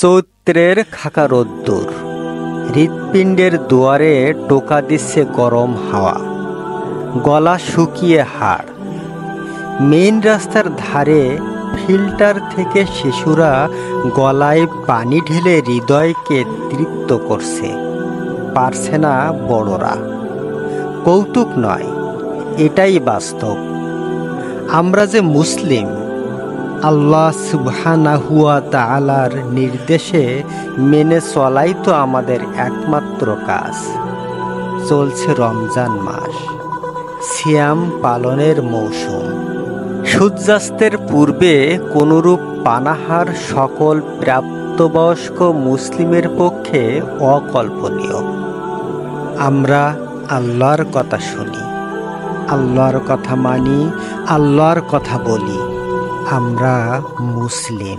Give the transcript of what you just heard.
চৈত্রের খাকা রোদ্দুর, হৃৎপিণ্ডের দুয়ারে টোকা দিচ্ছে গরম হাওয়া, গলা শুকিয়ে হাড়। মেইন রাস্তার ধারে ফিল্টার থেকে শিশুরা গলায় পানি ঢেলে হৃদয়কে তৃপ্ত করছে, পারছে না বড়রা। কৌতুক নয়, এটাই বাস্তব। আমরা যে মুসলিম, আল্লাহ সুবহানাহু ওয়া তাআলার নির্দেশে মেনে চলাই তো আমাদের একমাত্র কাজ। চলছে রমজান মাস, সিয়াম পালনের মৌসুম। সূর্যাস্তের পূর্বে কোনরূপ পানাহার সকল প্রাপ্তবয়স্ক মুসলিমের পক্ষে অকল্পনীয়। আমরা আল্লাহর কথা শুনি, আল্লাহর কথা মানি, আল্লাহর কথা বলি। আমরা মুসলিম।